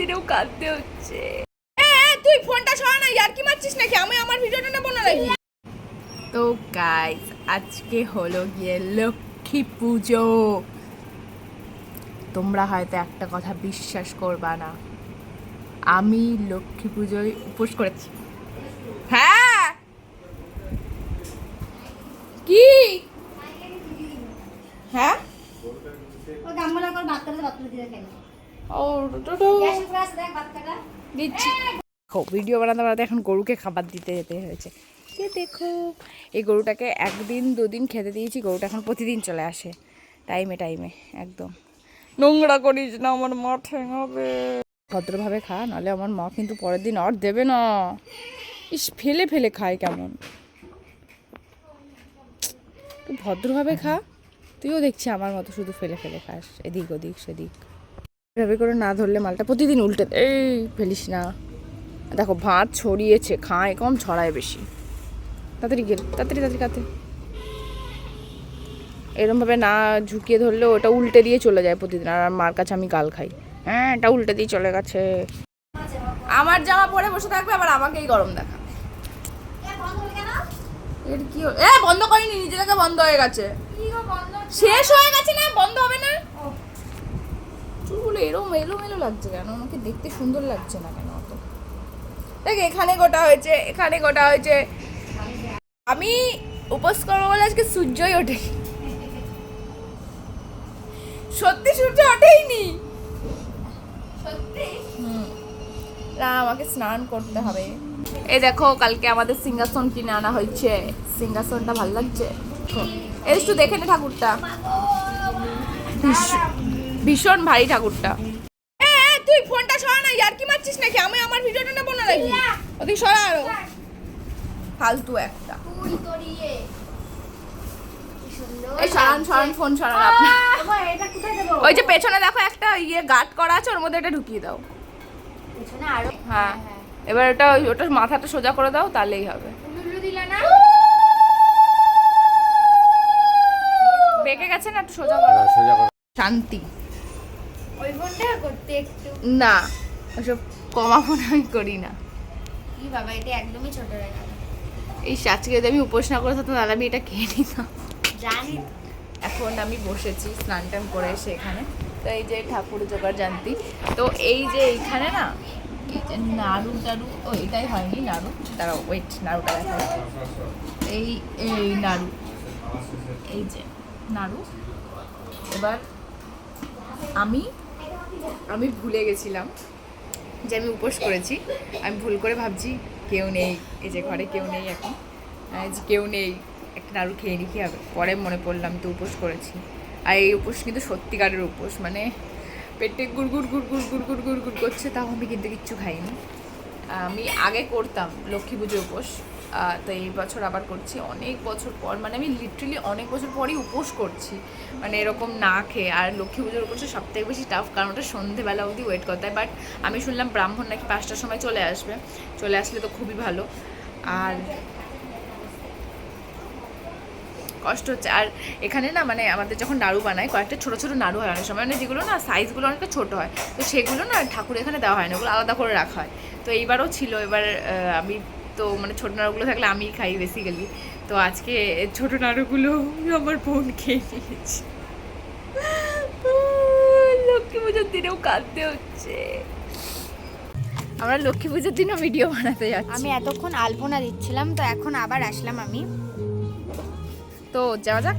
দিনেও কাঁদতে হচ্ছে। তুই ফোনটা সরা না, ইয়ার কি মারছিস নাকি? আমি আমার ভিডিওটা নেবো না নাকি? তো গাইস, আজকে হলো গিয়ে লক্ষ্মী পুজো। তোমরা হয়তো একটা কথা বিশ্বাস করবা না, আমি লক্ষ্মী পুজোয় উপোস করেছি। হ্যাঁ, কি? হ্যাঁ, ভিডিও বানাতে বানাতে এখন গরুকে খাবার দিতে যেতে হয়েছে। দেখো, এই গরুটাকে একদিন দুদিন খেতে দিয়েছি, গরুটা এখন প্রতিদিন চলে আসে টাইমে টাইমে। একদম নোংরা করিস না, আমার মা ঠেঙাবে। ভদ্রভাবে খা, নাহলে আমার মা কিন্তু পরের দিন আর দেবে না। ইস, ফেলে ফেলে খায় কেমন। তুই ভদ্রভাবে খা, তুইও দেখছি আমার মতো শুধু ফেলে ফেলে খাস, এদিক ওদিক সেদিক। এভাবে করে না ধরলে মালটা প্রতিদিন উল্টে এই ফেলিস না। দেখো, ভাত ছড়িয়েছে, খায় কম ছড়ায় বেশি। তাড়াতাড়ি গেল, তাড়াতাড়ি তাড়াতাড়ি কাতে। এরমভাবে না ঝুঁকিয়ে ধরলে ওটা উল্টে দিয়ে চলে যায় প্রতিদিন, আর মার কাছে আমি গাল খাই। হ্যাঁ, এটা উল্টে দিয়ে চলে গেছে। আমার জামা পরে বসে থাকবে, আবার আমাকেই গরম দেখা। এর কি বন্ধ করিনি, নিজে থেকে বন্ধ হয়ে গেছে। শেষ হয়ে গেছে না, বন্ধ হবে না। চুলগুলো এলোমেলো লাগছে কেন? আমাকে দেখতে সুন্দর লাগছে না কেন অত? দেখ, এখানে গোটা হয়েছে, এখানে গোটা হয়েছে। আমি উপোস করবো বলে আজকে সূর্যই ওঠে। সত্যি সূর্য ওঠেইনি না, আমাকে স্নান করতে হবে। এই দেখো, কালকে আমাদের সিংহাসন কিনে আনা হয়েছে। সিংহাসনটা ভালো লাগছে। এই একটু দেখে নে ঠাকুরটা, ভীষণ ভারী ঠাকুরটা। তুই ফোনটা সরা না, ইয়ার কি মারছিস নাকি? আমি আমার ভিডিওটা নেবো না নাকি? ওদিক সরা, আরো ফালতু একটা। এই সরান ফোন সরান আপনি। ওই যে পেছনে দেখো একটা গার্ড করা আছে, ওর মধ্যে এটা ঢুকিয়ে দাও। হ্যাঁ, এবার ওটা মাথাটা সোজা করে দাও, তাহলেই হবে। বেঁকে গেছে না, একটু সোজা করো। শান্তি। ওই ফোনটা করতে একটু না, ওসব কমা ফোন আমি করি না। কি বাবা, এটা একদমই ছোট হয়ে গেল। এই আজকে যদি আমি উপোস না করে থাকতাম, তাহলে আমি এটা খেয়ে নিতাম। জানি। এখন আমি বসেছি স্নান টান করে এসে এখানে। তো এই যে ঠাকুর জোগাড় জানতি, তো এই যে এইখানে না, এই যে নাড়ু টাড়ু, ও এটাই হয়নি নাড়ু, দাঁড়াও ওয়েট, নাড়ুটা দেখা। এই এই নাড়ু, এই যে নাড়ু। এবার আমি ভুলে গেছিলাম যে আমি উপোস করেছি। আমি ভুল করে ভাবছি কেউ নেই, এই যে ঘরে কেউ নেই এখন, যে কেউ নেই, একটা নাড়ু খেয়ে নি, কি হবে। পরে মনে পড়লাম তো উপোস করেছি। আর এই উপোস কিন্তু সত্যিকারের উপোস, মানে পেটে গুড়গুড় গুড়গুড় গুড়গুড় গুড়গুড় করছে, তাও আমি কিন্তু কিচ্ছু খাইনি। আমি আগে করতাম লক্ষ্মী পুজো উপোস, তো এই বছর আবার করছি অনেক বছর পর। মানে আমি লিটারালি অনেক বছর পরই উপোস করছি, মানে এরকম না খেয়ে। আর লক্ষ্মী পুজোর উপোসে সবথেকে বেশি টাফ, কারণ ওটা সন্ধেবেলা অবধি ওয়েট করতে হয়। বাট আমি শুনলাম ব্রাহ্মণ নাকি 5টার সময় চলে আসবে, চলে আসলে তো খুবই ভালো। আর কষ্ট হচ্ছে। আর এখানে না, মানে আমাদের যখন নাড়ু বানায়, কয়েকটা ছোটো ছোটো নাড়ু হয় অনেক সময়, মানে যেগুলো না সাইজগুলো অনেকটা ছোটো হয়, তো সেগুলো না ঠাকুর এখানে দেওয়া হয় না, ওগুলো আলাদা করে রাখা হয়। তো এইবারও ছিল। এবার আমি তো মানে ছোটো নাড়ুগুলো থাকলে আমিই খাই বেসিক্যালি। তো আজকে ছোটো নাড়ুগুলো আমার বোন খেয়ে নিয়েছে। লক্ষ্মী পুজোর দিনেও কাঁদতে হচ্ছে। আমরা লক্ষ্মী পুজোর দিনও ভিডিও বানাতে যাচ্ছি। আমি এতক্ষণ আলপনা দিচ্ছিলাম, তো এখন আবার আসলাম আমি। তো যাওয়া যাক।